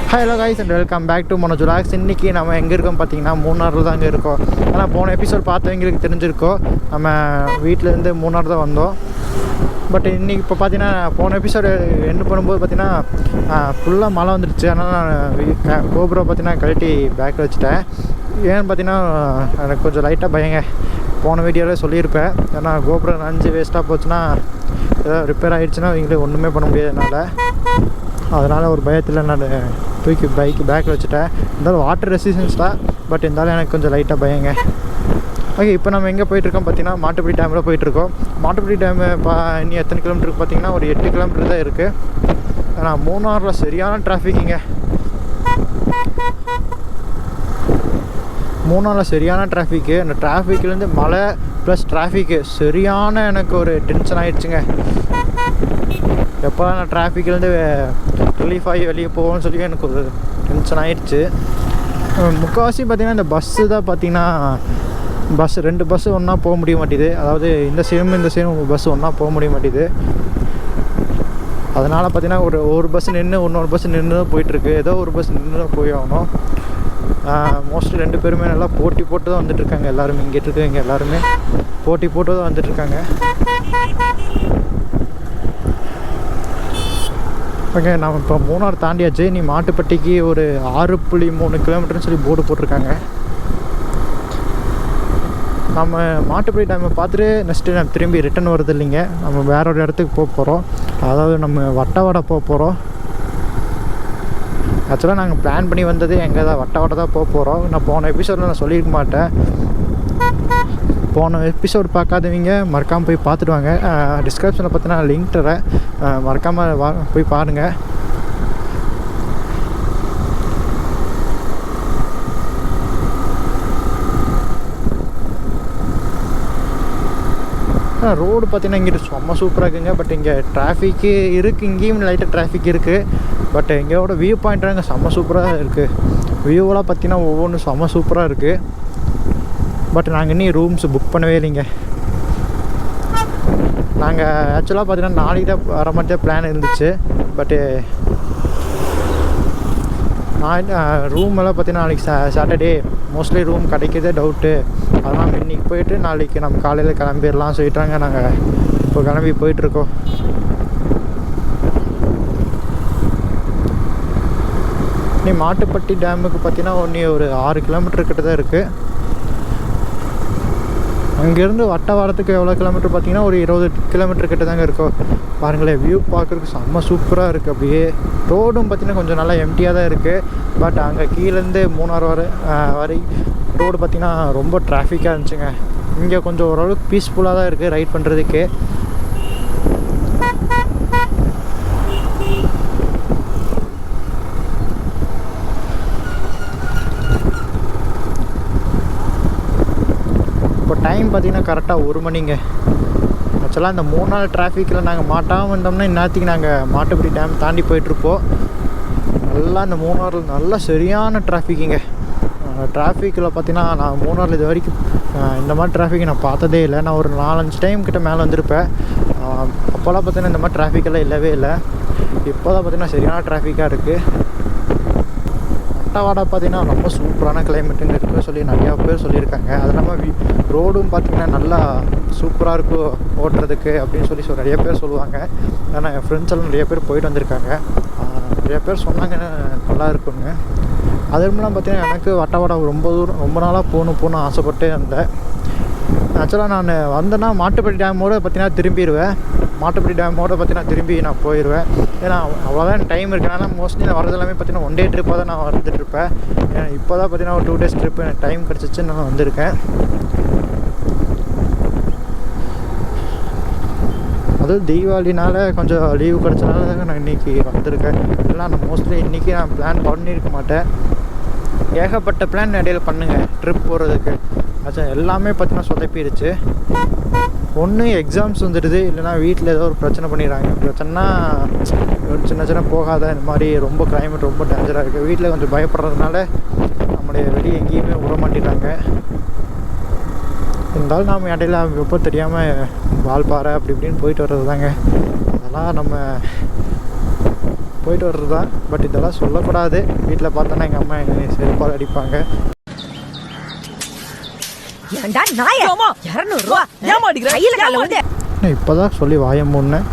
Hello guys and welcome back to Manoj vlogs. இன்றைக்கி நம்ம எங்கே இருக்கோம் பார்த்தீங்கன்னா மூணாரில் தான் இருக்கோம். ஆனால் போன எபிசோட் பார்த்தவங்களுக்கு தெரிஞ்சிருக்கோம், நம்ம வீட்டிலேருந்து மூணார் தான் வந்தோம். பட் இன்றைக்கி இப்போ பார்த்தீங்கன்னா போன எபிசோடு என்ன பண்ணும்போது பார்த்தீங்கன்னா ஃபுல்லாக மழை வந்துடுச்சு. அதனால் நான் கோபுரை பார்த்தீங்கன்னா கழட்டி பேக்கில் வச்சுட்டேன். ஏன்னு பார்த்தீங்கன்னா எனக்கு கொஞ்சம் லைட்டாக பயங்க. போன வீடியோவில் சொல்லியிருப்பேன், ஏன்னா கோபுரம் நஞ்சு வேஸ்ட்டாக போச்சுன்னா ஏதாவது ரிப்பேர் ஆகிடுச்சுன்னா இவங்களுக்கு ஒன்றுமே பண்ண முடியாதனால, அதனால் ஒரு பயத்தில் நான் தூக்கி பேக்கில் வச்சுட்டேன். இருந்தாலும் வாட்டர் ரெசிஸ்டன்ஸ் தான், பட் இருந்தாலும் எனக்கு கொஞ்சம் லைட்டாக பயங்க. ஓகே, இப்போ நம்ம எங்கே போயிட்டுருக்கோம் பார்த்தீங்கன்னா மாட்டுப்படி டேமில் போயிட்டுருக்கோம். மாட்டுப்படி டேமு இன்னும் எத்தனை கிலோமீட்டருக்கு பார்த்தீங்கன்னா ஒரு 8 கிலோமீட்டர் தான் இருக்குது. ஆனால் மூணாரில் சரியான டிராஃபிக்குங்க. மூணாரில் சரியான டிராஃபிக்கு. அந்த டிராஃபிக்லேருந்து மழை ப்ளஸ் டிராஃபிக்கு சரியான எனக்கு ஒரு டென்ஷன் ஆகிடுச்சுங்க. எப்போ நான் டிராஃபிக்லேருந்து ரிலீஃப் ஆகி வெளியே போவோம்னு சொல்லி எனக்கு ஒரு டென்ஷன் ஆகிடுச்சு. முக்கால்வாசி பார்த்திங்கன்னா இந்த பஸ்ஸு தான் பார்த்திங்கன்னா ரெண்டு பஸ்ஸு ஒன்றா போக முடிய மாட்டேது. அதாவது இந்த சைடும் பஸ்ஸு ஒன்றா போக முடிய மாட்டேது. அதனால் பார்த்திங்கன்னா ஒரு பஸ் நின்று இன்னொரு பஸ் நின்று தான் போயிட்டுருக்கு. ஏதோ ஒரு பஸ் நின்று தான் போய் ஆகணும். மோஸ்ட்லி 2 பேருமே நல்லா போட்டி போட்டு தான் வந்துட்டுருக்காங்க. எல்லாருமே இங்கே இருக்கவங்க எல்லாருமே போட்டி போட்டு தான் வந்துட்டுருக்காங்க. ஓகே, நம்ம இப்போ மூணார் தாண்டியாச்சு. நீ மாட்டுப்பட்டிக்கு ஒரு 6.3 கிலோமீட்டர்னு சொல்லி போர்டு போட்டிருக்காங்க. நம்ம மாட்டுப்பட்டி டேமை பார்த்துட்டு நெக்ஸ்ட்டு நம்ம திரும்பி ரிட்டன் வருது இல்லைங்க, நம்ம வேற ஒரு இடத்துக்கு போக போகிறோம். அதாவது நம்ம வட்டவாடை போக போகிறோம். ஆக்சுவலாக நாங்கள் பிளான் பண்ணி வந்தது எங்கே தான் வட்டவாடை தான் போக போகிறோம். நான் போன எபிசோடில் நான் சொல்லியிருக்க மாட்டேன். போன எபிசோடு பார்க்காதவங்க மறக்காமல் போய் பார்த்துட்டு வாங்க. டிஸ்கிரிப்ஷனில் பார்த்தீங்கன்னா லிங்க் தரேன், மறக்காமல் போய் பாருங்கள். ரோடு பார்த்தீங்கன்னா இங்கிட்டு செம்ம சூப்பராக இருக்குங்க. பட் இங்கே டிராஃபிக்கு இருக்குது, இங்கேயும் லைட்டாக டிராஃபிக் இருக்குது. பட் எங்களோட வியூ பாயிண்ட்டாக இங்கே செம்ம சூப்பராக இருக்குது. வியூவெலாம் பார்த்தீங்கன்னா ஒவ்வொன்றும் செம்ம சூப்பராக இருக்குது. பட் நாங்கள் இன்னும் ரூம்ஸ் புக் பண்ணவே இல்லைங்க. நாங்கள் ஆக்சுவலாக பார்த்தீங்கன்னா நாளைக்கு தான் வர மாதிரி தான் பிளான் இருந்துச்சு. பட்டு ரூம் எல்லாம் பார்த்தீங்கன்னா நாளைக்கு சாட்டர்டே மோஸ்ட்லி ரூம் கிடைக்கிறதே டவுட்டு. அதனால் இன்றைக்கி போயிட்டு நாளைக்கு நம்ம காலையில் கிளம்பிடலாம் சொல்லிட்டாங்க. நாங்கள் இப்போ கிளம்பி போயிட்டுருக்கோம். நீ மாட்டுப்பட்டி டேமுக்கு பார்த்தீங்கன்னா ஒரு 6 கிலோமீட்டர் கிட்ட தான் இருக்குது. அங்கேருந்து வட்டவாரத்துக்கு எவ்வளோ கிலோமீட்டர் பார்த்தீங்கன்னா ஒரு 20 கிலோமீட்டர் கிட்ட தாங்க இருக்கும். பாருங்களேன், வியூ பார்க்குறதுக்கு செம்ம சூப்பராக இருக்குது. அப்படியே ரோடும் பார்த்திங்கன்னா கொஞ்சம் நல்லா எம்டியாக தான் இருக்குது. பட் அங்கே கீழேருந்து மூணார் வரை ரோடு பார்த்திங்கன்னா ரொம்ப டிராஃபிக்காக இருந்துச்சுங்க. இங்கே கொஞ்சம் ஓரளவுக்கு பீஸ்ஃபுல்லாக தான் இருக்குது ரைட் பண்ணுறதுக்கு. இப்போ டைம் பார்த்திங்கன்னா கரெக்டாக 1 மணிங்க. ஆக்சுவலாக இந்த 3 நாள் டிராஃபிக்கில் நாங்கள் மாட்டாமல் இருந்தோம்னா இந்நேரத்துக்கு நாங்கள் மாட்டுப்படி டேம் தாண்டி போயிட்டுருப்போம். நல்லா இந்த மூணாரில் நல்லா சரியான டிராஃபிக்குங்க. டிராஃபிக்கில் பார்த்திங்கன்னா நான் மூணாரில் இது வரைக்கும் இந்த மாதிரி டிராஃபிக் நான் பார்த்ததே இல்லை. நான் ஒரு 4-5 டைம் கிட்ட மேலே வந்திருப்பேன். அப்போல்லாம் பார்த்திங்கன்னா இந்த மாதிரி டிராஃபிக்கெல்லாம் இல்லவே இல்லை. இப்போ தான் பார்த்திங்கன்னா சரியான டிராஃபிக்காக இருக்குது. வட்டவாடை பார்த்திங்கன்னா ரொம்ப சூப்பரான கிளைமேட்டுங்க இருக்குன்னு சொல்லி நிறையா பேர் சொல்லியிருக்காங்க. அது இல்லாமல் ரோடும் பார்த்திங்கன்னா நல்லா சூப்பராக இருக்கும் ஓட்டுறதுக்கு அப்படின்னு சொல்லி நிறைய பேர் சொல்லுவாங்க. ஏன்னா என் ஃப்ரெண்ட்ஸ் எல்லாம் நிறைய பேர் போயிட்டு வந்திருக்காங்க. நிறைய பேர் சொன்னாங்க நல்லா இருக்குங்க. அதுலாம் பார்த்திங்கன்னா எனக்கு வட்டவாடை ரொம்ப நாளாக போகணும்னு ஆசைப்பட்டு இருந்தேன். ஆக்சுவலாக நான் வந்தேன்னா மாட்டுப்பட்டி டேமோடு பார்த்திங்கன்னா திரும்பிடுவேன். மாட்டுப்பட்டி டேமோடு பார்த்திங்கன்னா திரும்பி நான் போயிடுவேன். ஏன்னா அவ்வளோதான் எனக்கு டைம் இருக்குனால மோஸ்ட்லி நான் வரது எல்லாமே பார்த்திங்கன்னா 1 டே ட்ரிப்பாக தான் நான் வந்துட்டுருப்பேன். ஏன்னா இப்போ தான் பார்த்திங்கன்னா ஒரு 2 டேஸ் ட்ரிப்பு எனக்கு டைம் கிடச்சிச்சு, நான் வந்திருக்கேன். அதுவும் தீபாவளினால் கொஞ்சம் லீவு கிடச்சனால தாங்க நான் இன்றைக்கி வந்திருக்கேன். இல்லைனா நான் மோஸ்ட்லி இன்றைக்கி நான் பிளான் பண்ணியிருக்க மாட்டேன். ஏகப்பட்ட பிளான் இடையில பண்ணுங்க ட்ரிப் போகிறதுக்கு. ஆச்சா எல்லாமே பார்த்திங்கன்னா சொதப்பிடுச்சு. ஒன்று எக்ஸாம்ஸ் வந்துடுது, இல்லைனா வீட்டில் ஏதோ ஒரு பிரச்சனை பண்ணிடுறாங்க. பிரச்சனைனா சின்ன போகாத, இந்த மாதிரி ரொம்ப கிளைமேட் ரொம்ப டேஞ்சராக இருக்குது. வீட்டில் கொஞ்சம் பயப்படுறதுனால நம்மளுடைய வெளியே எங்கேயுமே விட மாட்டேறாங்க. இருந்தாலும் நாம் இடையில எப்போ தெரியாமல் வால்பாறை அப்படி இப்படின்னு போயிட்டு வர்றது தாங்க. அதெல்லாம் நம்ம போயிட்டு வர்றது தான். பட் இதெல்லாம் சொல்லக்கூடாது, வீட்டில் பார்த்தோன்னா எங்கள் அம்மா என்னை செருப்பால் அடிப்பாங்க. இப்போ தான் சொல்லி வாயம் மூடினேன்,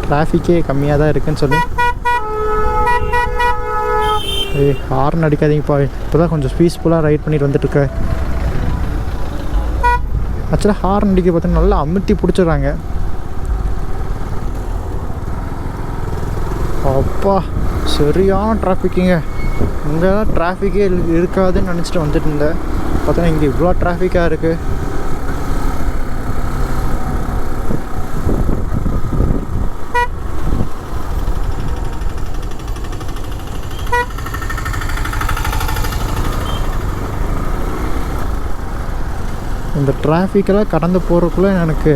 டிராஃபிக்கே கம்மியாக தான் இருக்குன்னு சொல்லி. ஹார்ன் அடிக்காதீங்கப்பா, இப்போ தான் கொஞ்சம் பீஸ்ஃபுல்லாக ரைட் பண்ணிட்டு வந்துட்டுருக்கேன். ஆக்சுவலாக ஹார்ன் அடிக்க பார்த்தீங்கன்னா நல்லா அமுத்தி பிடிச்சிடுறாங்க. அப்பா சரியான டிராஃபிக்குங்க. இங்கே தான் டிராஃபிக்கே இருக்காதுன்னு நினச்சிட்டு வந்துட்டு இருந்தேன். பார்த்தோன்னா இங்கே இவ்வளோ டிராஃபிக்காக இருக்குது. இந்த டிராஃபிக்கெல்லாம் கடந்து போகிறதுக்குள்ளே எனக்கு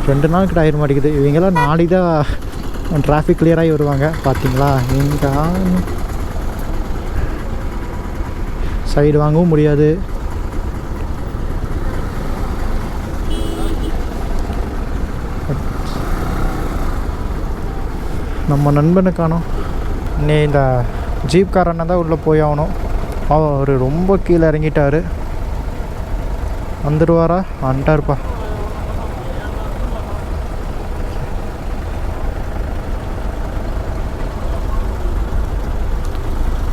2 நாள் கிட்ட ஆயிட மாட்டேங்குது. இவங்கெல்லாம் நாளைக்கு தான் டிராஃபிக் கிளியராகி வருவாங்க. பார்த்தீங்களா, இங்கே சைடு வாங்கவும் முடியாது. நம்ம நண்பனை காணோம். இன்னே இந்த ஜீப்காரனை தான் உள்ளே போய் ஆகணும். அவர் ரொம்ப கீழே இறங்கிட்டார். வந்துடுவாரா? வந்துட்டாருப்பா.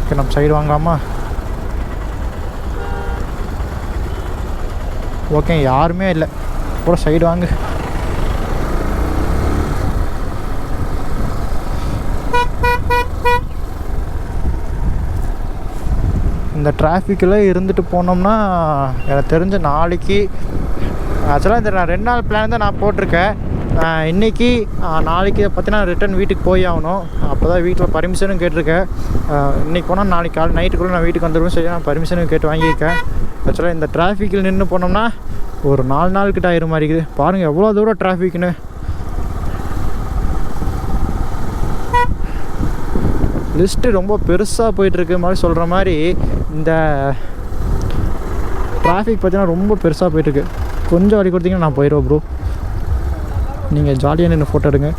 ஓகே, நம்ம சைடு வாங்கலாமா? ஓகே, யாருமே இல்லை, கூட சைடு வாங்க. இந்த டிராஃபிக்கில் இருந்துட்டு போனோம்னா எனக்கு தெரிஞ்ச நாளைக்கு ஆக்சுவலாக இந்த 2 நாள் பிளான் தான் நான் போட்டிருக்கேன். இன்றைக்கி நாளைக்கு பார்த்தீங்கன்னா ரிட்டன் வீட்டுக்கு போய் ஆகணும். அப்போ தான் வீட்டில் பர்மிஷனும் கேட்டிருக்கேன். இன்றைக்கி போனால் நாளைக்கு காலை நைட்டுக்குள்ளே நான் வீட்டுக்கு வந்துடுவேன். சரி, நான் பர்மிஷனும் கேட்டு வாங்கியிருக்கேன். ஆக்சுவலாக இந்த டிராஃபிக்கில் நின்று போனோம்னா ஒரு 4 நாள் கிட்ட ஆயிரம் மாதிரி இருக்குது. பாருங்கள் எவ்வளோ தூரம் டிராஃபிக்னு. லிஸ்ட்டு ரொம்ப பெருசாக போயிட்டுருக்கு மாதிரி சொல்கிற மாதிரி இந்த டிராஃபிக் பார்த்தீங்கன்னா ரொம்ப பெருசாக போயிட்டுருக்கு. கொஞ்சம் வழி கொடுத்தீங்கன்னா நான் போயிடுவேன் ப்ரோ. நீங்கள் ஜாலியாக நின்று ஃபோட்டோ எடுங்க.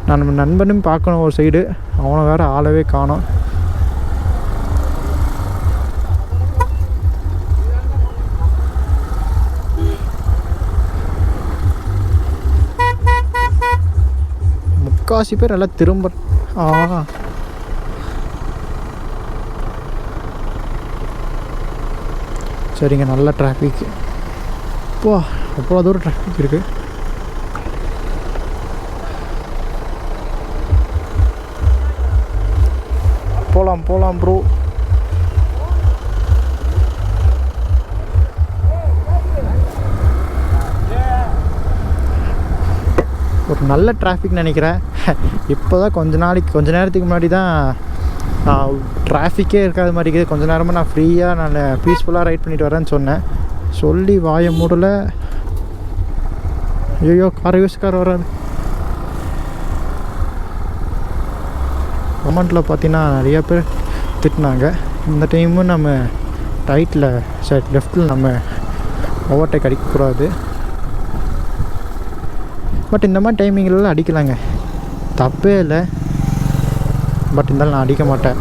நான் நம்ம நண்பனும் பார்க்கணும் ஒரு சைடு, அவனை வேறு ஆளவே காணோம். முக்காசி பேர் நல்லா திரும்ப. சரிங்க, நல்ல டிராஃபிக். இப்போ அவ்வளோ தூரம் டிராஃபிக் இருக்குது. போகலாம் ப்ரோ. ஒரு நல்ல டிராஃபிக் நினைக்கிறேன். இப்போ தான் கொஞ்ச நேரத்துக்கு முன்னாடி தான் டிராஃபிக்கே இருக்காத மாதிரி இருக்குது. கொஞ்சம் நேரமாக நான் ஃப்ரீயாக நான் பீஸ்ஃபுல்லாக ரைட் பண்ணிட்டு வரேன்னு சொன்னேன். சொல்லி வாய மூடலை. ஐயோ, கார் வராது. கமெண்ட்டில் பார்த்தீங்கன்னா நிறையா பேர் திட்டினாங்க. இந்த டைமும் நம்ம ரைட்டில் லெஃப்டில் நம்ம ஓவர்டேக் அடிக்கக்கூடாது. பட் இந்த மாதிரி டைமிங்லாம் அடிக்கலாங்க, தப்பே இல்லை. பட் இருந்தாலும் நான் அடிக்க மாட்டேன்.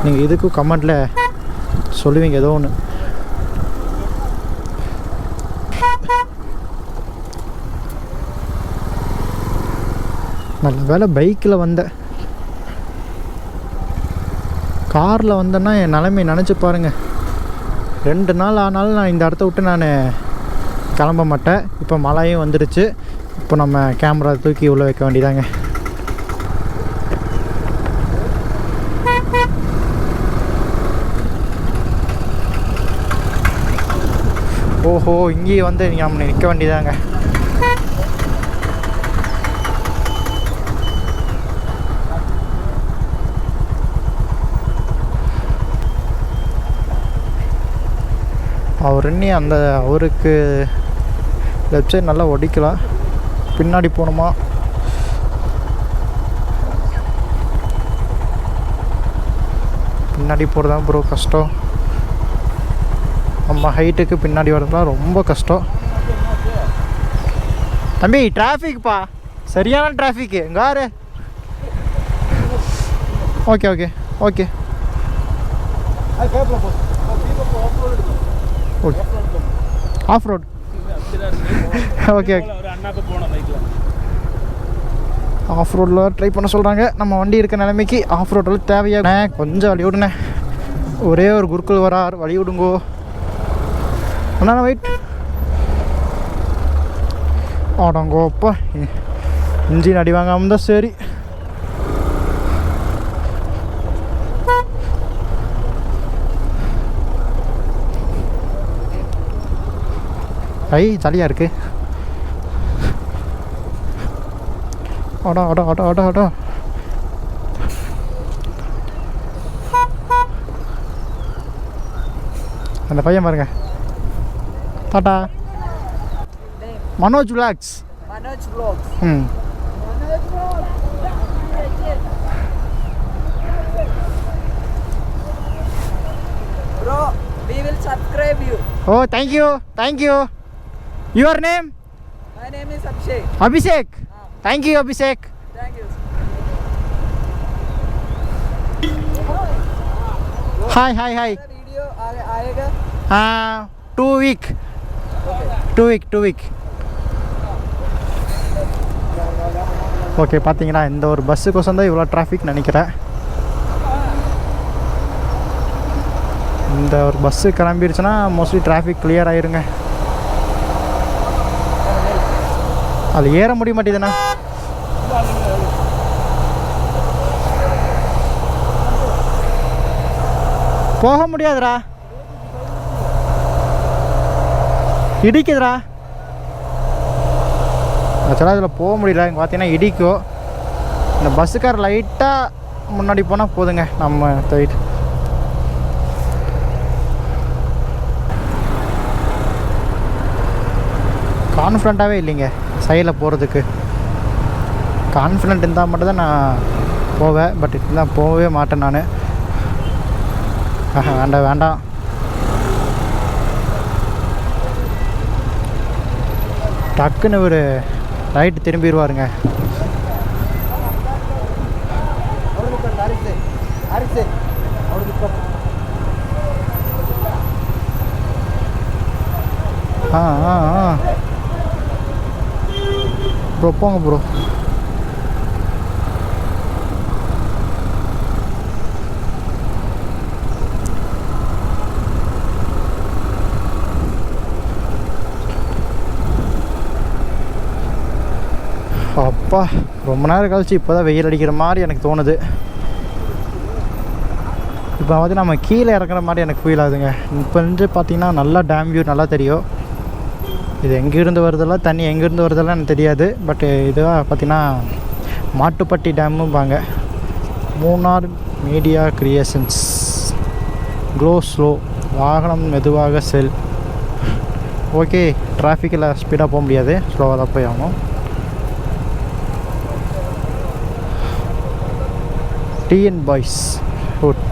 நீங்கள் இதுக்கும் கமெண்டில் சொல்லுவீங்க ஏதோ ஒன்று. நல்ல வேலை பைக்கில் வந்தேன். காரில் வந்தேன்னா என் நிலைமை நினச்சி பாருங்கள். 2 நாள் ஆனாலும் நான் இந்த இடத்த விட்டு நான் கிளம்ப மாட்டேன். இப்போ மழையும் வந்துடுச்சு. இப்போ நம்ம கேமரா தூக்கி உள்ளே வைக்க வேண்டியதாங்க. ஓஹோ, இங்கேயே வந்து நம்ம நிற்க வேண்டியதாங்க. அவர் இன்னி அவருக்கு லெஃப்ட் சைடு நல்லா ஒடிக்கலாம். பின்னாடி போகணுமா? பின்னாடி போகிறது தான் ப்ரோ கஷ்டம். நம்ம ஹைட்டுக்கு பின்னாடி வரதுலாம் ரொம்ப கஷ்டம். தம்பி டிராஃபிக்ப்பா. சரியான டிராஃபிக்கு எங்காரு. Okay okay okay okay off road. Okay off ரோடில் ட்ரை பண்ண சொல்கிறாங்க. நம்ம வண்டி இருக்க நிலைமைக்கு ஆஃப் ரோட்டில் தேவையான கொஞ்சம் வழி விடுண்ணே. ஒரே ஒரு குருக்கள் வரார், வழி விடுங்கோ அண்ணா. வெயிட். ஆடாங்கோப்பா, இன்ஜின் அடி வாங்காமல் தான் சரி. ஐ ஜாலியாக இருக்கு. ஆடா ஆடா ஆடா ஆடா ஆடா. அந்த பையன் பாருங்க. டாடா. மனோஜ் விளாக்ஸ். ம். Bro, we will subscribe you. Oh, thank you. Thank you. Your name? My name is Abhishek. Abhishek. Thank you, Abhishek. Thank you. Hi, hi, hi. Video आएगा? 2 week. Okay. 2 week. ஓகே, பார்த்தீங்கன்னா இந்த ஒரு பஸ்ஸுக்கோசம் தான் இவ்வளோ traffic நினைக்கிறேன். இந்த ஒரு bus கிளம்பிடுச்சுன்னா mostly traffic clear ஆயிருங்க. அது ஏற முடிய மாட்டேதுண்ணா. போக முடியாதுடா, இடிக்குதுடா. ஆக்சுவலாக இதில் போக முடியல. இங்கே பார்த்தீங்கன்னா இடிக்கும். இந்த பஸ்ஸுக்கார் லைட்டாக முன்னாடி போனால் போதுங்க, நம்ம போயிட்டு. கான்ஃபிடண்ட்டாகவே இல்லைங்க சைடில் போகிறதுக்கு. கான்ஃபிடென்ட் இருந்தால் மட்டும் தான் நான் போவேன். பட் இருந்தால் போகவே மாட்டேன் நான். வேண்டாம் வேண்டாம். டக்குன்னு ஒரு ரைட்டு திரும்பிடுவாருங்க. ப்ரோ போங்க ப்ரோ. அப்பா, ரொம்ப நேரம் கழிச்சு இப்போ தான் வெயில் அடிக்கிற மாதிரி எனக்கு தோணுது. இப்போ வந்து நம்ம கீழே இறக்குற மாதிரி எனக்கு ஃபீல் ஆகுதுங்க. இப்போ வந்து பார்த்திங்கன்னா நல்லா டேம் வியூ நல்லா தெரியும். இது எங்கேருந்து வருதெல்லாம், தண்ணி எங்கேருந்து வருதெல்லாம் எனக்கு தெரியாது. பட் இதுவாக பார்த்திங்கன்னா மாட்டுப்பட்டி டேமும்பாங்க. Munnar media creations. க்ளோ ஸ்லோ, வாகனம் மெதுவாக செல். ஓகே, டிராஃபிக்கில் ஸ்பீடாக போக முடியாது, ஸ்லோவாக தான் போய் ஆகும். TN boys food.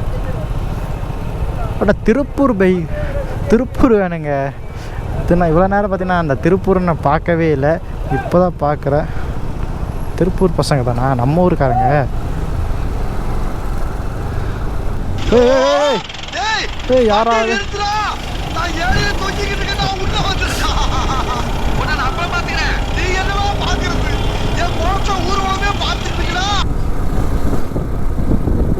But Tiruppur Tiruppur வேணுங்க. நான் இவ்வளோ நேரம் பார்த்தீங்கன்னா அந்த திருப்பூரை நான் பார்க்கவே இல்லை, இப்போ தான் பார்க்குறேன். திருப்பூர் பசங்க தானா, நம்ம ஊருக்காரங்க. யாராவது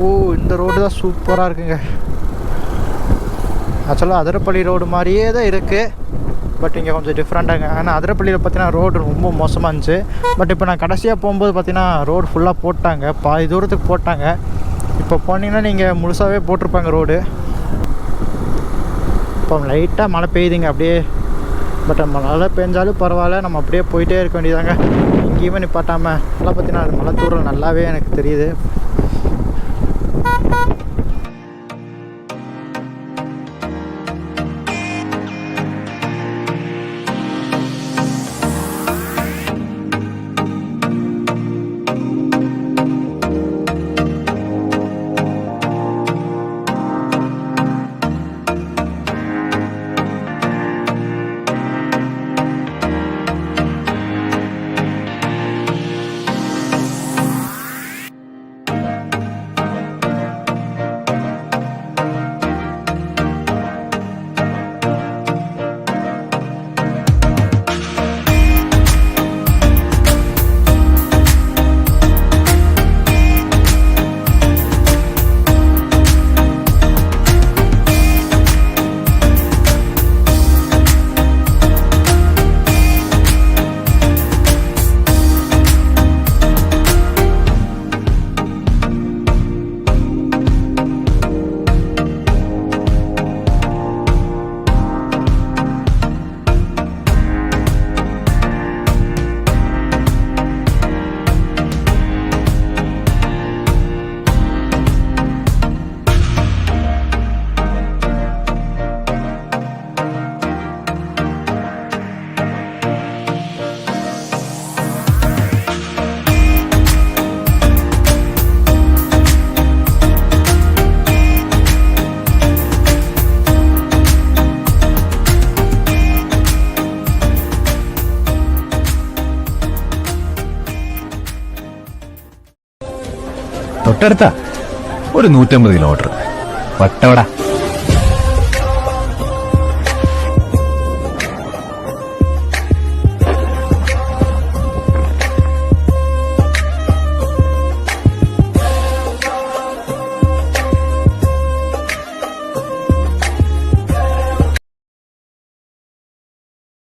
ஓ, இந்த ரோடு தான் சூப்பராக இருக்குங்க. ஆக்சுவலாக அதிரப்பள்ளி ரோடு மாதிரியே தான் இருக்குது. பட் இங்கே கொஞ்சம் டிஃப்ரெண்ட்டாங்க. ஆனால் அதிரப்பள்ளியில் பார்த்தீங்கன்னா ரோடு ரொம்ப மோசமாக இருந்துச்சு. பட் இப்போ நான் கடைசியாக போகும்போது பார்த்தீங்கன்னா ரோடு ஃபுல்லாக போட்டாங்க, பாதி தூரத்துக்கு போட்டாங்க. இப்போ போனீங்கன்னா நீங்கள் முழுசாகவே போட்டிருப்பாங்க ரோடு. இப்போ லைட்டாக மழை பெய்யுதுங்க அப்படியே. பட் மழை பெஞ்சாலும் பரவாயில்ல, நம்ம அப்படியே போயிட்டே இருக்க வேண்டியதாங்க, எங்கேயுமே நிப்பாட்டாமல். நல்லா பார்த்தீங்கன்னா அது மழை தூரல் நல்லாவே எனக்கு தெரியுது. തൊട്ടടുത്താ ഒരു 150 കിലോമീറ്റർ വട്ടവട.